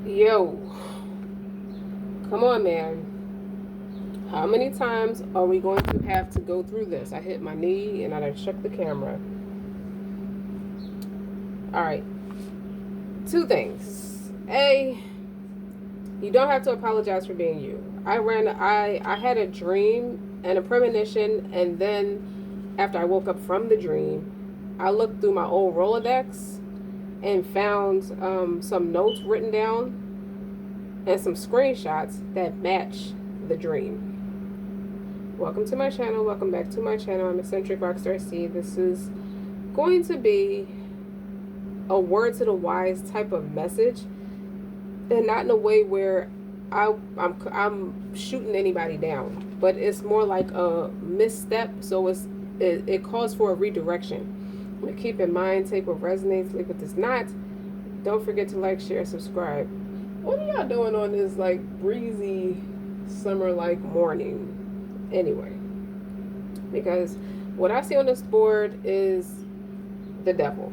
Yo, come on, man. How many times are we going to have to go through this? I hit my knee and I shook the camera. All right. Two things. A, you don't have to apologize for being you. I had a dream and a premonition, and then after I woke up from the dream, I looked through my old Rolodex and found some notes written down and some screenshots that match the dream. Welcome to my channel. Welcome back to my channel. I'm eccentric RockStar'Seed. This is going to be a word to the wise type of message, and not in a way where I'm shooting anybody down, but it's more like a misstep. So it calls for a redirection. But keep in mind, take what resonates, leave what does not. Don't forget to like, share, subscribe. What are y'all doing on this like breezy summer like morning? Anyway, because what I see on this board is the devil.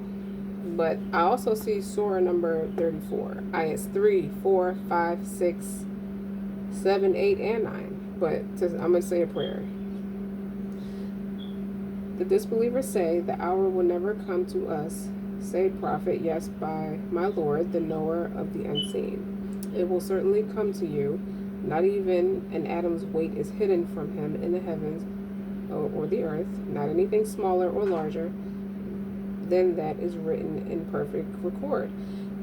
But I also see Surah number 34. Ayahs 3, 4, 5, 6, 7, 8, and 9. But I'm going to say a prayer. The disbelievers say, the hour will never come to us. Say, prophet, yes, by my Lord, the knower of the unseen. It will certainly come to you. Not even an atom's weight is hidden from him in the heavens or the earth. Not anything smaller or larger than that is written in perfect record.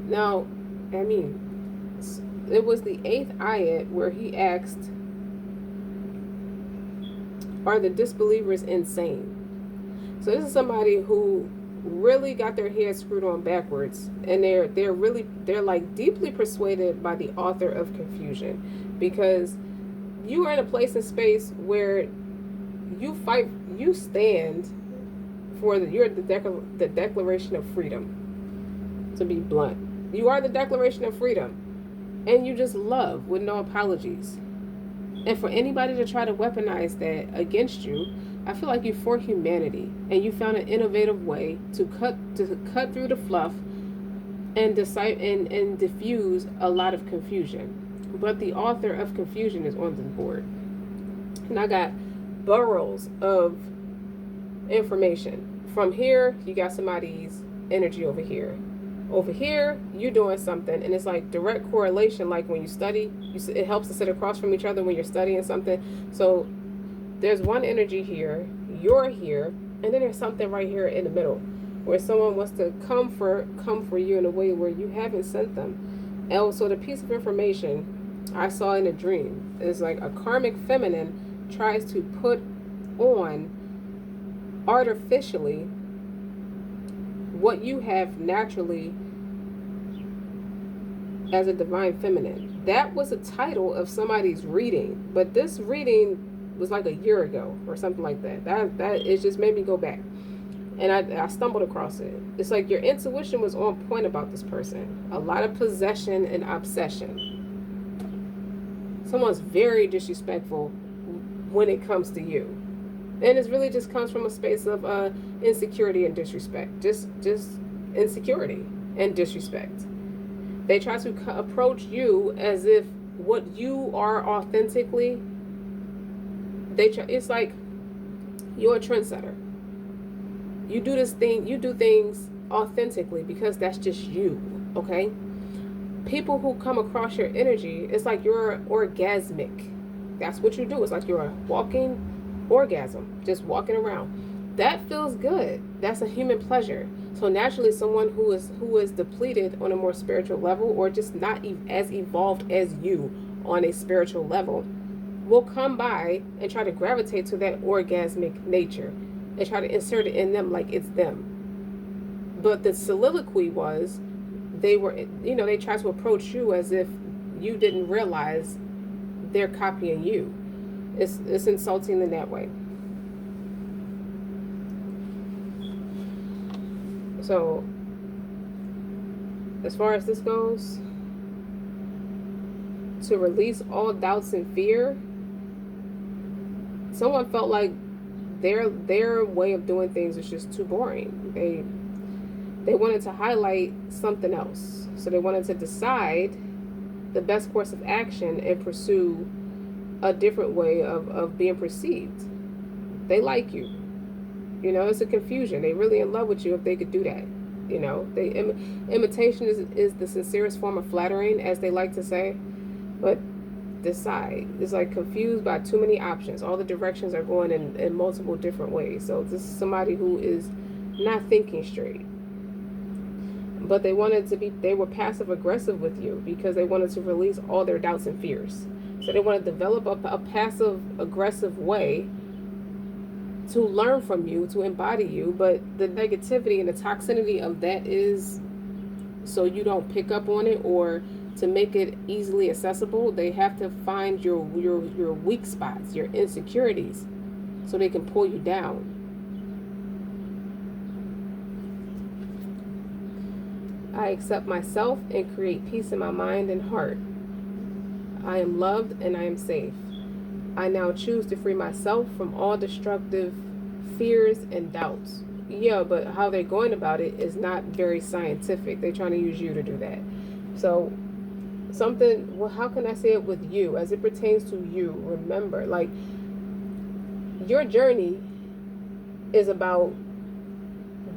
Now, I mean, it was the 8th ayat where he asked, are the disbelievers insane? So this is somebody who really got their head screwed on backwards, and they're like deeply persuaded by the author of confusion, because you are in a place and space where you stand for the declaration of freedom. To be blunt, you are the declaration of freedom, and you just love with no apologies. And for anybody to try to weaponize that against you, I feel like you're for humanity, and you found an innovative way to cut through the fluff and diffuse a lot of confusion. But the author of confusion is on this board, and I got burrows of information. From here, you got somebody's energy over here. Over here, you're doing something, and it's like direct correlation. Like when you study, it helps to sit across from each other when you're studying something. So there's one energy here, you're here, and then there's something right here in the middle where someone wants to come for you in a way where you haven't sent them. And so the piece of information I saw in a dream is like a karmic feminine tries to put on artificially what you have naturally as a divine feminine. That was a title of somebody's reading, but this reading was like a year ago or something like that. That it just made me go back, and I stumbled across it. It's like your intuition was on point about this person. A lot of possession and obsession. Someone's very disrespectful when it comes to you, and it really just comes from a space of insecurity and disrespect. Just insecurity and disrespect. They try to approach you as if what you are authentically. It's like you're a trendsetter. You do this thing. You do things authentically because that's just you. Okay. People who come across your energy, it's like you're orgasmic. That's what you do. It's like you're a walking orgasm, just walking around. That feels good. That's a human pleasure. So naturally, someone who is depleted on a more spiritual level, or just not as evolved as you on a spiritual level, will come by and try to gravitate to that orgasmic nature and try to insert it in them like it's them. But the soliloquy was, they tried to approach you as if you didn't realize they're copying you. It's insulting in that way. So as far as this goes, to release all doubts and fear, someone felt like their way of doing things is just too boring. They wanted to highlight something else. So they wanted to decide the best course of action and pursue a different way of being perceived. They like you. You know, it's a confusion. They really in love with you if they could do that. You know, imitation is the sincerest form of flattering, as they like to say. But decide. It's like confused by too many options. All the directions are going in multiple different ways. So this is somebody who is not thinking straight. But they were passive aggressive with you because they wanted to release all their doubts and fears. So they want to develop a passive aggressive way to learn from you, to embody you. But the negativity and the toxicity of that is so you don't pick up on it, or to make it easily accessible, they have to find your weak spots, your insecurities, so they can pull you down. I accept myself and create peace in my mind and heart. I am loved and I am safe. I now choose to free myself from all destructive fears and doubts. Yeah, but how they're going about it is not very scientific. They're trying to use you to do that. So how can I say it with you as it pertains to you? Remember, like, your journey is about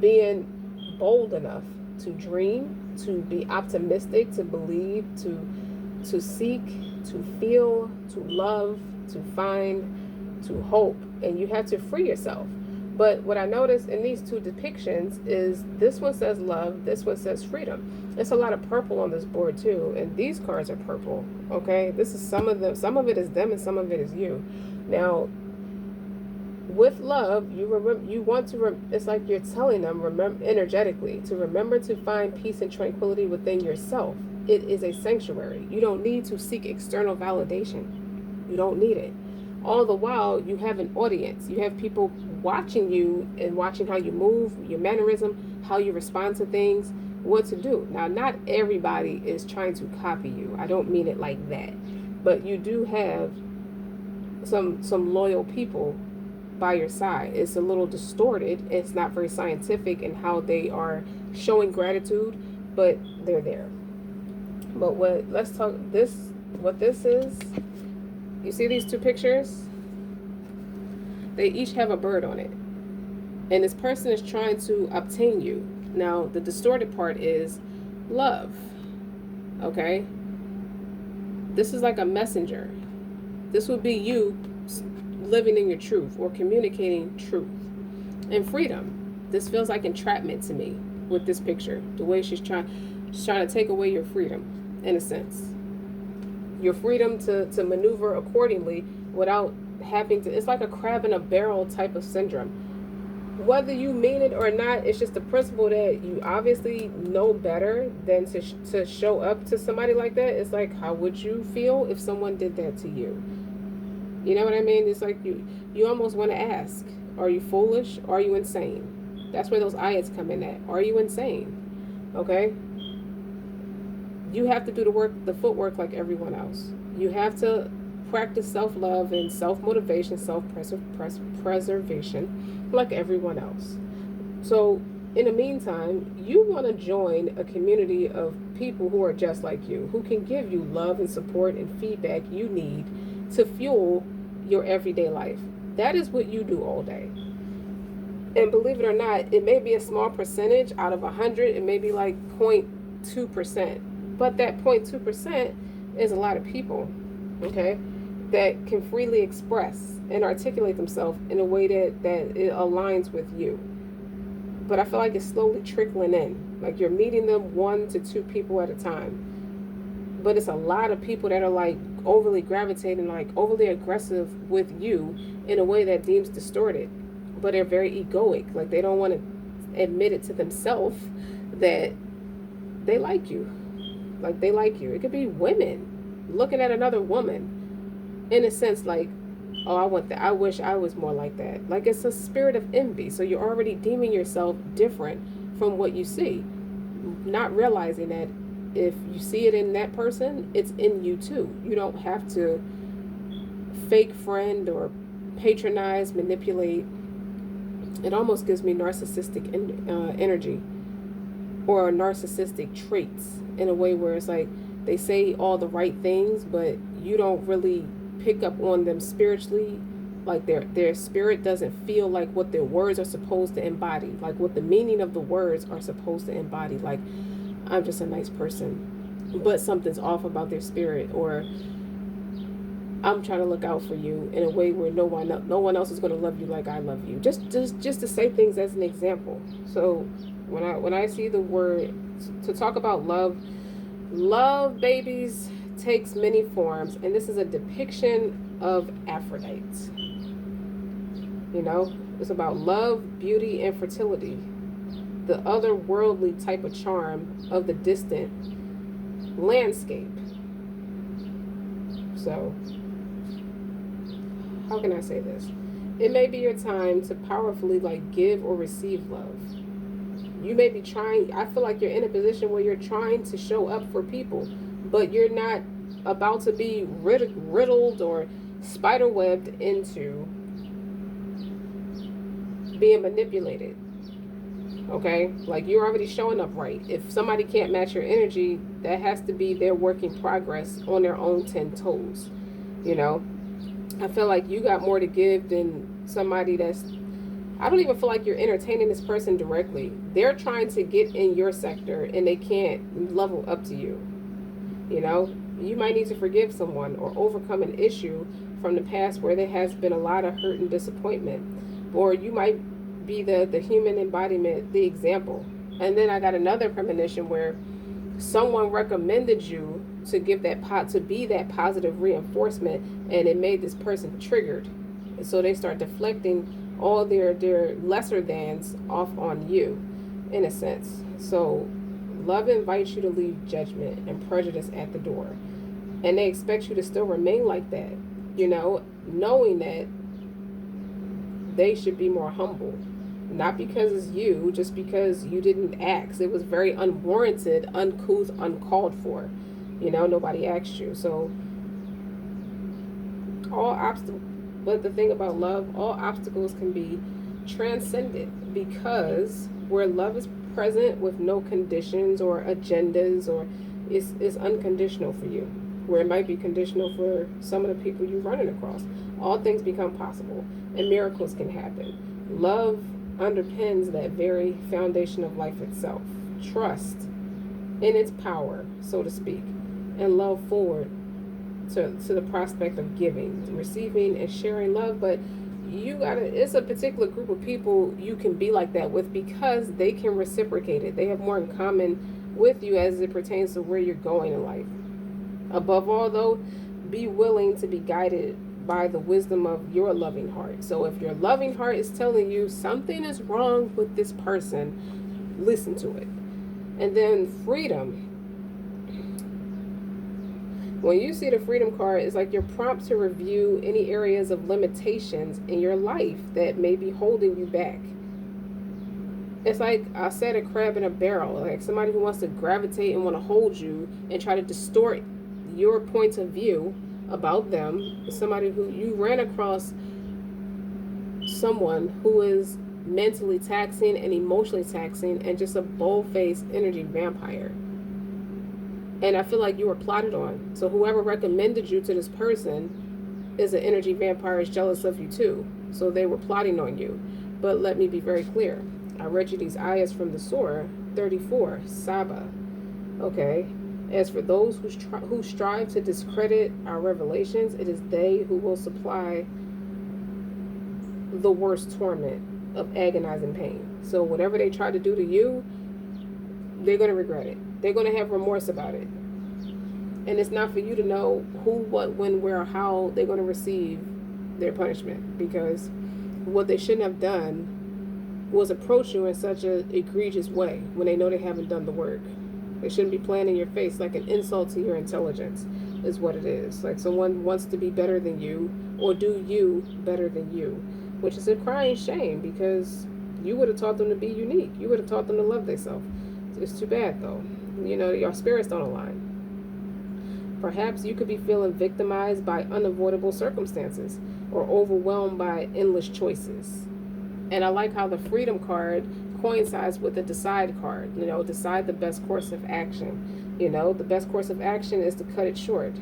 being bold enough to dream, to be optimistic, to believe, to seek, to feel, to love, to find, to hope, and you have to free yourself. But what I noticed in these two depictions is this one says love, this one says freedom. There's a lot of purple on this board too, and these cards are purple. Okay, this is some of it is them and some of it is you. Now, with love, it's like you're telling them, remember energetically, to remember to find peace and tranquility within yourself. It is a sanctuary. You don't need to seek external validation. You don't need it. All the while, you have an audience. You have people watching you and watching how you move, your mannerism, how you respond to things, what to do. Now, not everybody is trying to copy you. I don't mean it like that. But you do have some loyal people by your side. It's a little distorted. It's not very scientific in how they are showing gratitude, but they're there. But what this is, you see these two pictures? They each have a bird on it. And this person is trying to obtain you. Now, the distorted part is love. Okay? This is like a messenger. This would be you living in your truth or communicating truth and freedom. This feels like entrapment to me with this picture. The way she's trying to take away your freedom, in a sense. Your freedom to maneuver accordingly without having to. It's like a crab in a barrel type of syndrome. Whether you mean it or not, it's just the principle that you obviously know better than to show up to somebody like that. It's like, how would you feel if someone did that to you? You know what I mean? It's like you almost want to ask, are you foolish? Are you insane? That's where those ayats come in at. Are you insane? Okay? You have to do the footwork like everyone else. You have to practice self-love and self-motivation, self-preservation like everyone else. So in the meantime, you want to join a community of people who are just like you, who can give you love and support and feedback you need to fuel your everyday life. That is what you do all day. And believe it or not, it may be a small percentage out of 100. It may be like 0.2%. But that 0.2% is a lot of people, okay, that can freely express and articulate themselves in a way that it aligns with you. But I feel like it's slowly trickling in. Like you're meeting them 1 to 2 people at a time. But it's a lot of people that are like overly gravitating, like overly aggressive with you in a way that deems distorted. But they're very egoic. Like they don't want to admit it to themselves that they like you. Like they like you. It could be women looking at another woman in a sense like, oh, I want that. I wish I was more like that. Like it's a spirit of envy. So you're already deeming yourself different from what you see, not realizing that if you see it in that person, it's in you too. You don't have to fake friend or patronize, manipulate. It almost gives me narcissistic energy. or narcissistic traits, in a way where it's like they say all the right things, but you don't really pick up on them spiritually. Like their spirit doesn't feel like what their words are supposed to embody, like what the meaning of the words are supposed to embody. Like, I'm just a nice person, but something's off about their spirit, or I'm trying to look out for you in a way where no one else is going to love you like I love you. Just to say things as an example. So when I see the word to talk about love, babies, takes many forms, and this is a depiction of Aphrodite. You know, it's about love, beauty, and fertility, the otherworldly type of charm of the distant landscape. So, how can I say this? It may be your time to powerfully like give or receive love. You may be trying, I feel like you're in a position where you're trying to show up for people, but you're not about to be riddled or spiderwebbed into being manipulated. Okay? Like, you're already showing up right. If somebody can't match your energy, that has to be their work in progress on their own 10 toes. You know? I feel like you got more to give than somebody that's... I don't even feel like you're entertaining this person directly. They're trying to get in your sector and they can't level up to you. You know? You might need to forgive someone or overcome an issue from the past where there has been a lot of hurt and disappointment. Or you might be the human embodiment, the example. And then I got another premonition where someone recommended you to give to be that positive reinforcement, and it made this person triggered. And so they start deflecting all their lesser thans off on you, in a sense. So love invites you to leave judgment and prejudice at the door. And they expect you to still remain like that, you know, knowing that they should be more humble. Not because it's you, just because you didn't ask. It was very unwarranted, uncouth, uncalled for. You know, nobody asked you. So all obstacles, but the thing about love, all obstacles can be transcended, because where love is present with no conditions or agendas, or is unconditional for you, where it might be conditional for some of the people you're running across, all things become possible and miracles can happen. Love underpins that very foundation of life itself. Trust in its power, so to speak, and love forward to the prospect of giving, receiving, and sharing love. But it's a particular group of people you can be like that with, because they can reciprocate it. They have more in common with you as it pertains to where you're going in life. Above all, though, be willing to be guided by the wisdom of your loving heart. So if your loving heart is telling you something is wrong with this person, listen to it. And then freedom. When you see the freedom card, it's like you're prompt to review any areas of limitations in your life that may be holding you back. It's like I said, a crab in a barrel, like somebody who wants to gravitate and want to hold you and try to distort your point of view about them. Somebody who you ran across, someone who is mentally taxing and emotionally taxing and just a bold-faced energy vampire. And I feel like you were plotted on. So whoever recommended you to this person is an energy vampire, is jealous of you too. So they were plotting on you. But let me be very clear. I read you these ayahs from the Surah 34, Saba. Okay. As for those who strive to discredit our revelations, it is they who will supply the worst torment of agonizing pain. So whatever they try to do to you, they're going to regret it. They're going to have remorse about it. And it's not for you to know who, what, when, where, how they're going to receive their punishment. Because what they shouldn't have done was approach you in such an egregious way when they know they haven't done the work. They shouldn't be playing in your face like an insult to your intelligence, is what it is. Like someone wants to be better than you or do you better than you, which is a crying shame, because you would have taught them to be unique. You would have taught them to love themselves. It's too bad, though. You know, your spirits don't align. Perhaps you could be feeling victimized by unavoidable circumstances or overwhelmed by endless choices. And I like how the freedom card coincides with the decide card. You know, decide the best course of action. You know, the best course of action is to cut it short.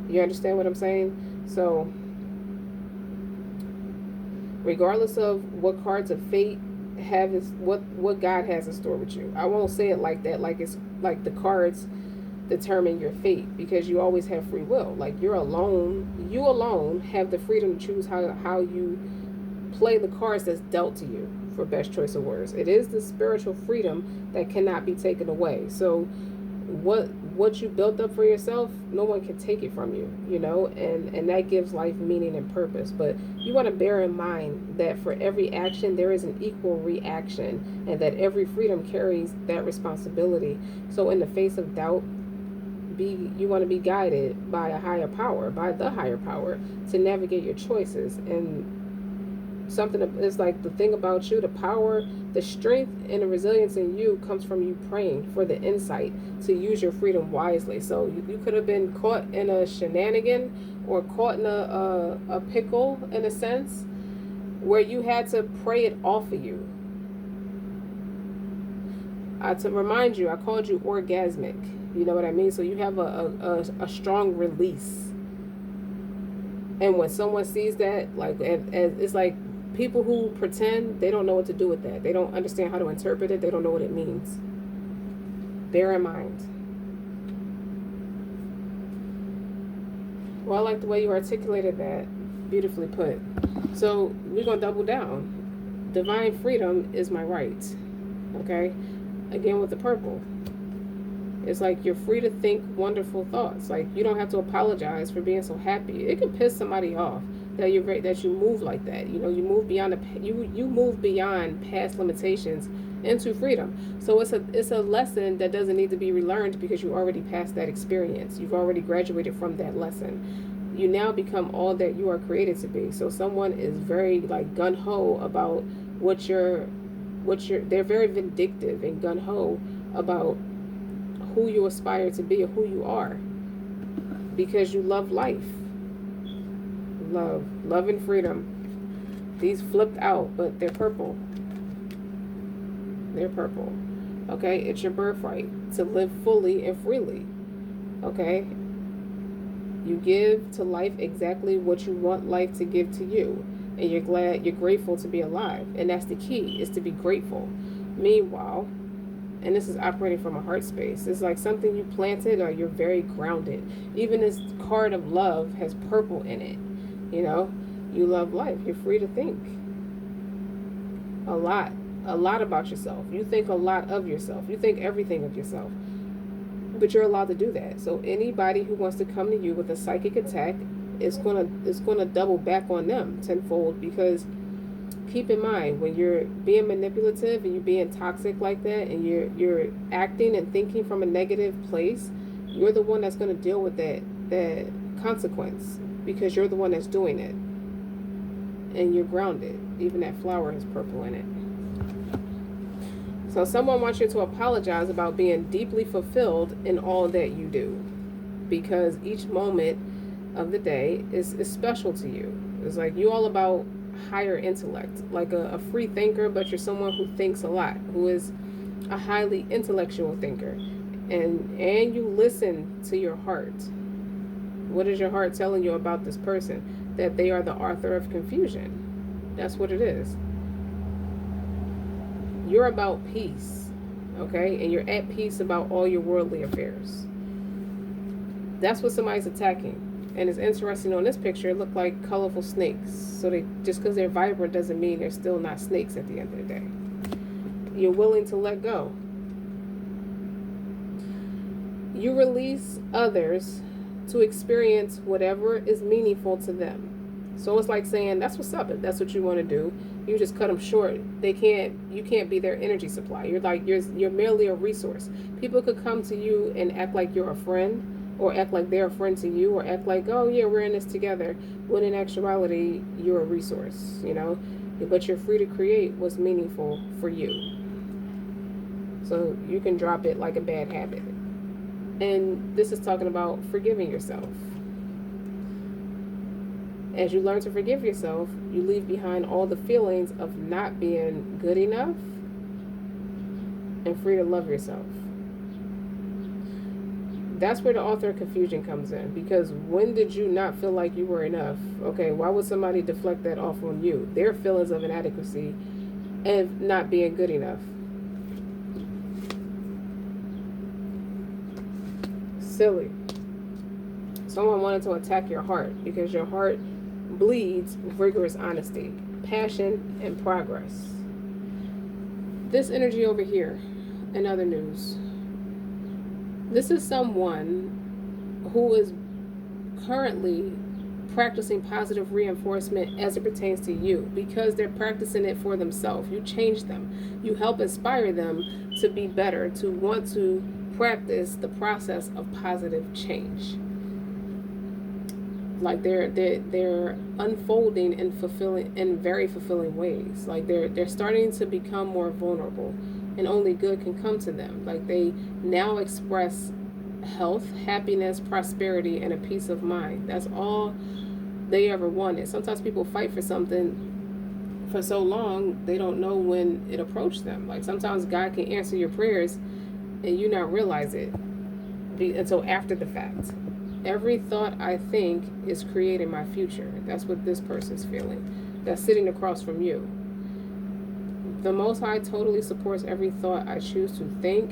You understand what I'm saying? So regardless of what cards of fate have, is what God has in store with you. I won't say it like that, like it's like the cards determine your fate, because you always have free will. Like you alone have the freedom to choose how you play the cards that's dealt to you, for best choice of words. It is the spiritual freedom that cannot be taken away. So what you built up for yourself, no one can take it from you, you know, and that gives life meaning and purpose. But you want to bear in mind that for every action there is an equal reaction, and that every freedom carries that responsibility. So in the face of doubt, you want to be guided by a higher power, by the higher power, to navigate your choices. And something is like, the thing about you, the power, the strength and the resilience in you comes from you praying for the insight to use your freedom wisely. So you could have been caught in a shenanigan, or caught in a pickle, in a sense, where you had to pray it off of you. To remind you, I called you orgasmic. You know what I mean? So you have a strong release. And when someone sees that, like, it's like people who pretend, they don't know what to do with that. They don't understand how to interpret it. They don't know what it means. Bear in mind. Well, I like the way you articulated that. Beautifully put. So we're going to double down. Divine freedom is my right. Okay? Again with the purple. It's like you're free to think wonderful thoughts. Like you don't have to apologize for being so happy. It can piss somebody off that you move like that. You know, you move beyond you move beyond past limitations into freedom. So it's a lesson that doesn't need to be relearned, because you already passed that experience. You've already graduated from that lesson. You now become all that you are created to be. So someone is very like gun ho about they're very vindictive and gun ho about who you aspire to be or who you are, because you love life. Love and freedom. These flipped out, but they're purple. They're purple. Okay, it's your birthright to live fully and freely. Okay, you give to life exactly what you want life to give to you, and you're grateful to be alive, and that's the key, is to be grateful. Meanwhile, and this is operating from a heart space, it's like something you planted, or you're very grounded. Even this card of love has purple in it. You know, you love life. You're free to think a lot about yourself. You think a lot of yourself. You think everything of yourself, but you're allowed to do that. So anybody who wants to come to you with a psychic attack, it's gonna double back on them tenfold, because keep in mind, when you're being manipulative and you're being toxic like that, and you're acting and thinking from a negative place, you're the one that's going to deal with that consequence, because you're the one that's doing it, and you're grounded. Even that flower has purple in it. So someone wants you to apologize about being deeply fulfilled in all that you do, because each moment of the day is special to you. It's like you all about higher intellect, like a free thinker, but you're someone who thinks a lot, who is a highly intellectual thinker, and you listen to your heart. What is your heart telling you about this person? That they are the author of confusion. That's what it is. You're about peace, okay? And you're at peace about all your worldly affairs. That's what somebody's attacking. And it's interesting, on this picture, it looked like colorful snakes. So just because they're vibrant doesn't mean they're still not snakes at the end of the day. You're willing to let go. You release others to experience whatever is meaningful to them. So it's like saying, that's what's up. If that's what you want to do, you just cut them short. You can't be their energy supply. You're merely a resource. People could come to you and act like you're a friend, or act like they're a friend to you, or act like, oh yeah, we're in this together, when in actuality you're a resource, you know. But you're free to create what's meaningful for you. So you can drop it like a bad habit. And this is talking about forgiving yourself. As you learn to forgive yourself, you leave behind all the feelings of not being good enough, and free to love yourself. That's where the author of confusion comes in, because when did you not feel like you were enough? Okay, why would somebody deflect that off on you? Their feelings of inadequacy and not being good enough. Silly. Someone wanted to attack your heart because your heart bleeds rigorous honesty, passion, and progress. This energy over here, in other news, this is someone who is currently practicing positive reinforcement as it pertains to you, because they're practicing it for themselves. You change them. You help inspire them to be better, to want to practice the process of positive change. Like they're unfolding and fulfilling in very fulfilling ways. Like they're starting to become more vulnerable, and only good can come to them. Like they now express health, happiness, prosperity, and a peace of mind. That's all they ever wanted. Sometimes people fight for something for so long they don't know when it approached them. Like sometimes God can answer your prayers and you not realize it until after the fact. Every thought I think is creating my future. That's what this person's feeling. That's sitting across from you. The Most High totally supports every thought I choose to think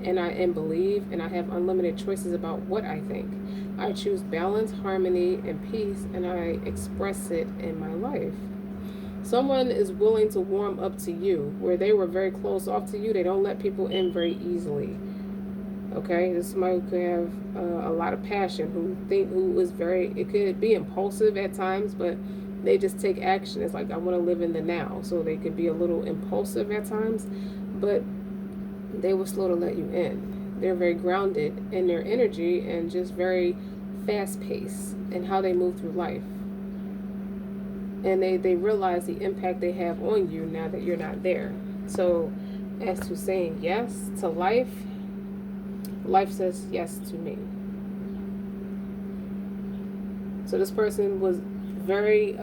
and believe, and I have unlimited choices about what I think. I choose balance, harmony, and peace, and I express it in my life. Someone is willing to warm up to you where they were very close off to you. They don't let people in very easily. Okay, this is somebody who could have a lot of passion, who is very, it could be impulsive at times, but they just take action. It's like, I want to live in the now. So they could be a little impulsive at times, but they will slow to let you in. They're very grounded in their energy and just very fast paced in how they move through life. And they realize the impact they have on you now that you're not there. So as to saying yes to life, life says yes to me. So this person was very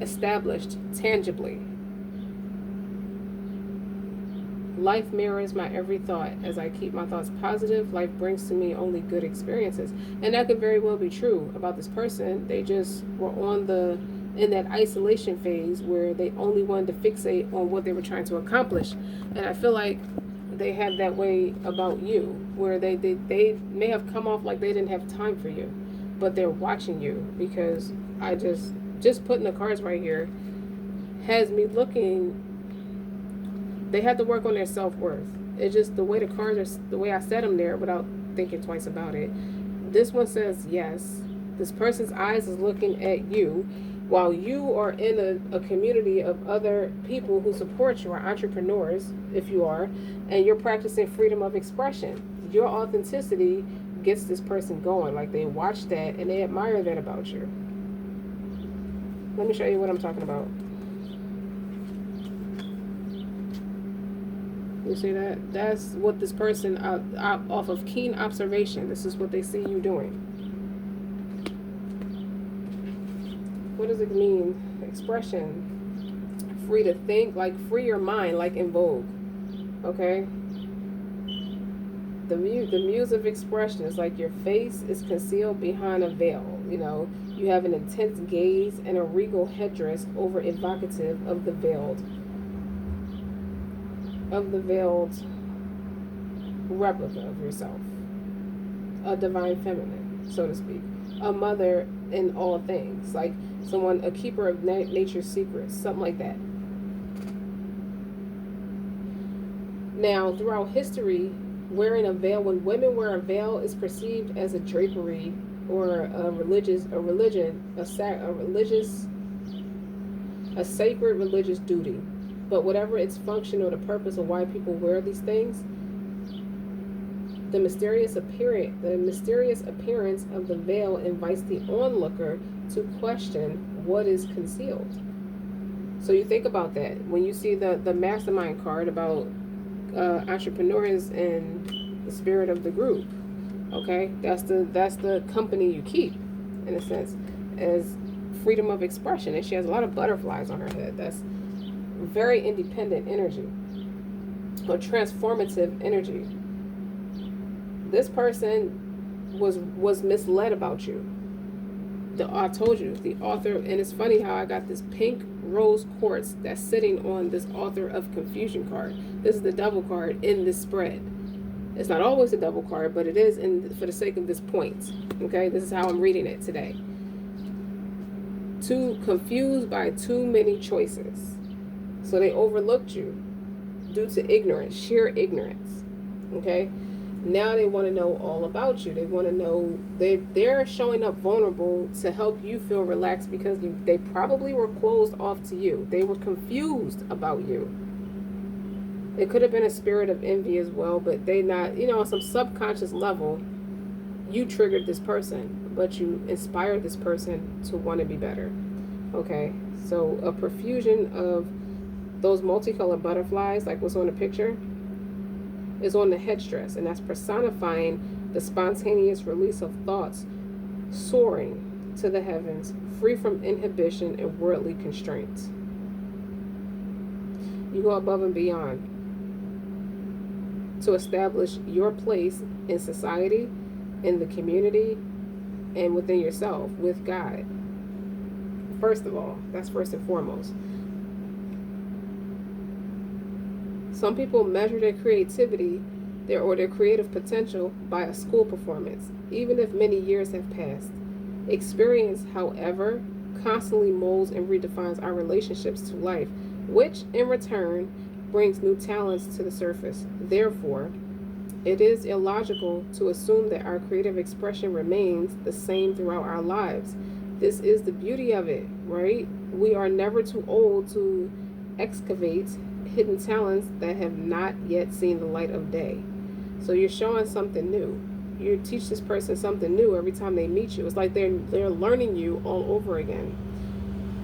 established tangibly. Life mirrors my every thought. As I keep my thoughts positive, life brings to me only good experiences. And that could very well be true about this person. They just were in that isolation phase where they only wanted to fixate on what they were trying to accomplish. And I feel like they have that way about you, where they may have come off like they didn't have time for you, but they're watching you, because I just putting the cards right here has me looking. They have to work on their self-worth. It's just the way the cards are, the way I set them there without thinking twice about it. This one says yes. This person's eyes is looking at you while you are in a community of other people who support you, or entrepreneurs, if you are, and you're practicing freedom of expression. Your authenticity gets this person going. Like they watch that and they admire that about you. Let me show you what I'm talking about. You see that? That's what this person, off of keen observation, this is what they see you doing. What does it mean? Expression. Free to think, like free your mind, like in Vogue. Okay? The muse of expression is like your face is concealed behind a veil. You know, you have an intense gaze and a regal headdress over evocative of the veiled replica of yourself. A divine feminine, so to speak. A mother in all things. Like someone, a keeper of nature's secrets, something like that. Now, throughout history, wearing a veil, when women wear a veil, is perceived as a drapery or a sacred religious duty. But whatever its function or the purpose of why people wear these things, the mysterious appearance of the veil invites the onlooker to question what is concealed. So you think about that when you see the mastermind card about entrepreneurs and the spirit of the group. Okay, that's the company you keep, in a sense, as freedom of expression. And she has a lot of butterflies on her head. That's very independent energy. or transformative energy. This person was misled about you. I told you, the author, and it's funny how I got this pink rose quartz that's sitting on this author of confusion card. This is the double card in this spread. It's not always a double card, but it is for the sake of this point. Okay, this is how I'm reading it today. Too confused by too many choices. So they overlooked you due to ignorance, sheer ignorance. Okay? Now they want to know all about you. They want to know, they're showing up vulnerable to help you feel relaxed because they probably were closed off to you. They were confused about you. It could have been a spirit of envy as well, but they not, on some subconscious level, you triggered this person, but you inspired this person to want to be better. Okay, so a profusion of those multicolored butterflies, like what's on the picture, is on the headstress, and that's personifying the spontaneous release of thoughts soaring to the heavens, free from inhibition and worldly constraints. You go above and beyond to establish your place in society, in the community, and within yourself with God. First of all, that's first and foremost. Some people measure their creativity, their creative potential by a school performance, even if many years have passed. Experience, however, constantly molds and redefines our relationships to life, which in return brings new talents to the surface. Therefore, it is illogical to assume that our creative expression remains the same throughout our lives. This is the beauty of it, right? We are never too old to excavate hidden talents that have not yet seen the light of day. So you're showing something new. You teach this person something new every time they meet you. It's like they're learning you all over again.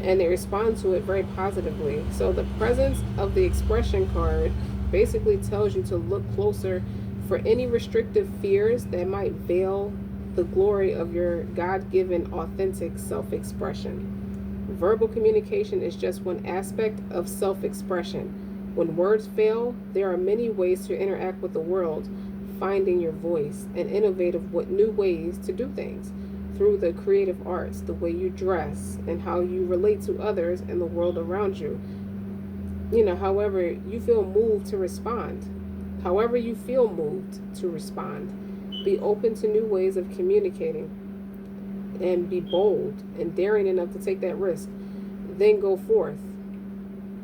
And they respond to it very positively. So the presence of the expression card basically tells you to look closer for any restrictive fears that might veil the glory of your God-given authentic self-expression. Verbal communication is just one aspect of self-expression. When words fail, there are many ways to interact with the world, finding your voice and innovative new ways to do things through the creative arts, the way you dress, and how you relate to others and the world around you. However you feel moved to respond. However you feel moved to respond. Be open to new ways of communicating and be bold and daring enough to take that risk. Then go forth.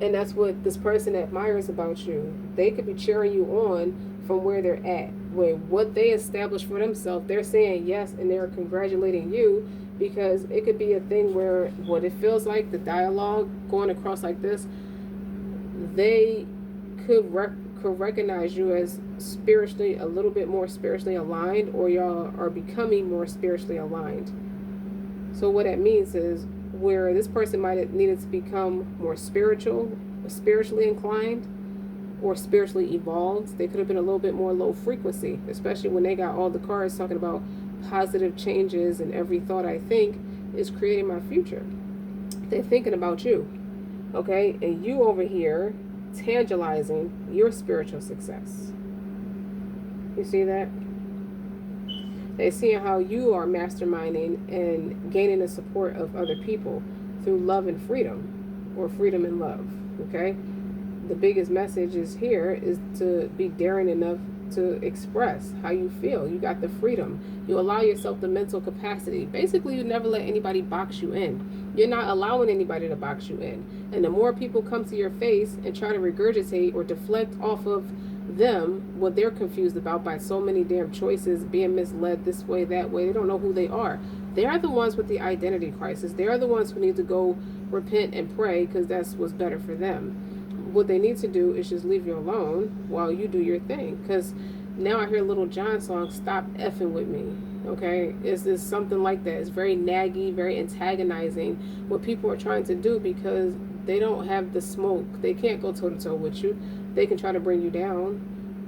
And that's what this person admires about you. They could be cheering you on from where they're at, where what they established for themselves, they're saying yes and they're congratulating you, because it could be a thing where what it feels like, the dialogue going across like this, they could recognize you as spiritually, a little bit more spiritually aligned, or y'all are becoming more spiritually aligned. So what that means is, where this person might have needed to become more spiritually inclined, or spiritually evolved, they could have been a little bit more low frequency, especially when they got all the cards talking about positive changes and every thought I think is creating my future. They're thinking about you, okay? And you over here tangibalizing your spiritual success. You see that? They're seeing how you are masterminding and gaining the support of other people through love and freedom, or freedom and love, okay? The biggest message is here is to be daring enough to express how you feel. You got the freedom. You allow yourself the mental capacity. Basically, you never let anybody box you in. You're not allowing anybody to box you in. And the more people come to your face and try to regurgitate or deflect off of them what they're confused about by so many damn choices, being misled this way, that way, they don't know who they are. They are the ones with the identity crisis. They are the ones who need to go repent and pray, because that's what's better for them. What they need to do is just leave you alone while you do your thing. Because now I hear Little John song, "Stop effing with me." Okay, is this something like that? It's very naggy, very antagonizing what people are trying to do, because they don't have the smoke. They can't go toe to toe with you. They can try to bring you down.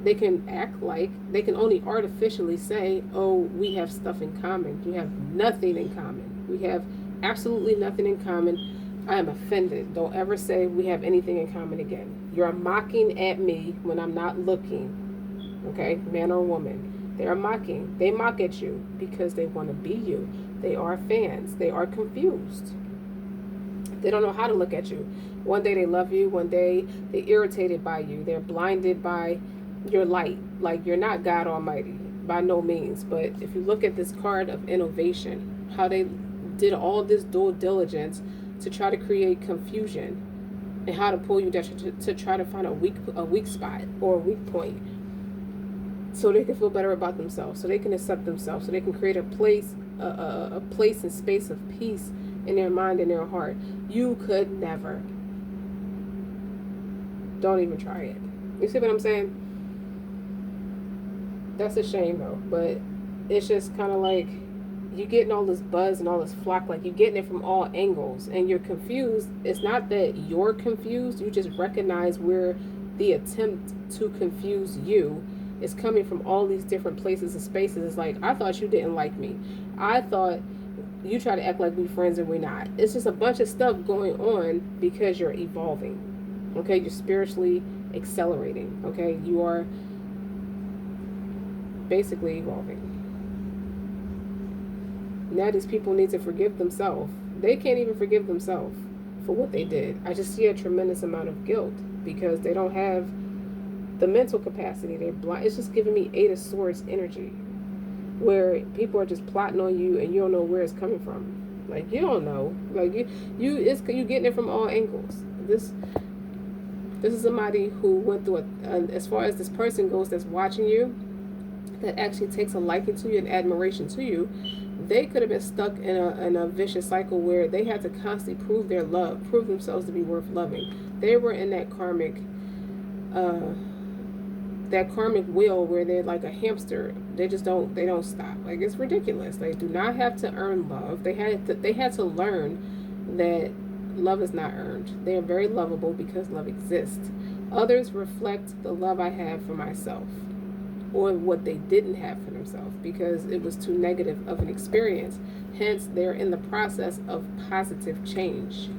They can act like, they can only artificially say, oh, we have stuff in common. You have nothing in common. We have absolutely nothing in common. I am offended. Don't ever say we have anything in common again. You're mocking at me when I'm not looking. Okay, man or woman. They are mocking. They mock at you because they want to be you. They are fans. They are confused. They don't know how to look at you. One day they love you. One day they're irritated by you. They're blinded by your light. Like, you're not God Almighty by no means. But if you look at this card of innovation, how they did all this due diligence to try to create confusion and how to pull you down to try to find a weak spot or a weak point, so they can feel better about themselves, so they can accept themselves, so they can create a place and space of peace in their mind and their heart. You could never. Don't even try it. You see what I'm saying? That's a shame though, but it's just kind of like you're getting all this buzz and all this flock, like you're getting it from all angles and you're confused. It's not that you're confused, you just recognize where the attempt to confuse you is coming from all these different places and spaces. It's like, I thought you didn't like me. I thought you try to act like we friends and we're not. It's just a bunch of stuff going on because you're evolving. Okay, you're spiritually accelerating. Okay, you are basically evolving. Now these people need to forgive themselves. They can't even forgive themselves for what they did. I just see a tremendous amount of guilt because they don't have the mental capacity. They're blind. It's just giving me Eight of Swords energy, where people are just plotting on you and you don't know where it's coming from. Like, you don't know. Like, you getting it from all angles. This is somebody who went through as far as this person goes that's watching you, that actually takes a liking to you and admiration to you. They could have been stuck in a vicious cycle where they had to constantly prove their love, prove themselves to be worth loving. They were in that karmic wheel where they're like a hamster. They don't stop. Like, it's ridiculous. They do not have to earn love. They had to learn that love is not earned. They are very lovable because love exists. Others reflect the love I have for myself, or what they didn't have for themselves, because it was too negative of an experience. Hence, they're in the process of positive change.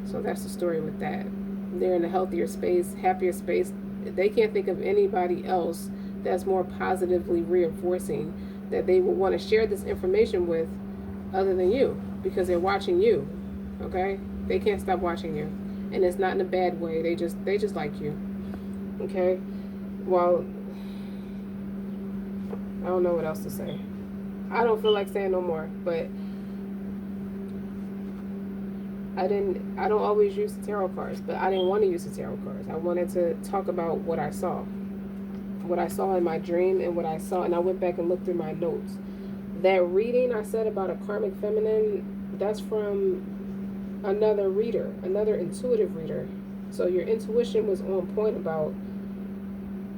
So that's the story with that. They're in a healthier space, happier space. They can't think of anybody else that's more positively reinforcing that they will want to share this information with other than you, because they're watching you. Okay? They can't stop watching you. And it's not in a bad way. They just like you. Okay? Well, I don't know what else to say. I don't feel like saying no more, but I don't always use the tarot cards, but I didn't want to use the tarot cards. I wanted to talk about what I saw in my dream, and what I saw, and I went back and looked through my notes. That reading I said about a karmic feminine, that's from another reader, another intuitive reader. So your intuition was on point about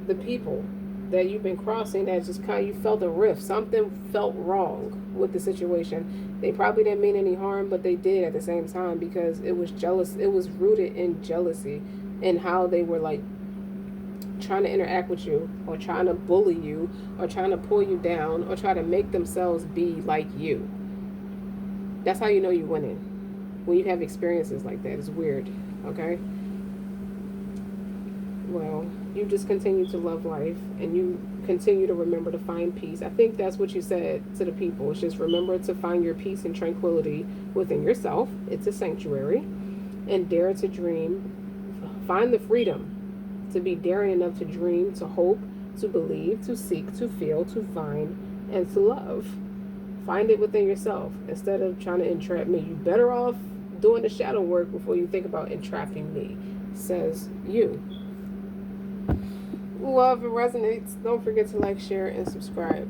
the people that you've been crossing, that just kind of, you felt a rift. Something felt wrong with the situation. They probably didn't mean any harm, but they did at the same time, because it was jealous. It was rooted in jealousy and how they were like trying to interact with you, or trying to bully you, or trying to pull you down, or try to make themselves be like you. That's how you know you're winning, when you have experiences like that. It's weird. Okay, well, you just continue to love life, and you continue to remember to find peace. I think that's what you said to the people. It's just remember to find your peace and tranquility within yourself. It's a sanctuary. And dare to dream. Find the freedom to be daring enough to dream, to hope, to believe, to seek, to feel, to find, and to love. Find it within yourself instead of trying to entrap me. You're better off doing the shadow work before you think about entrapping me, says you. Well, if it resonates, don't forget to like, share, and subscribe.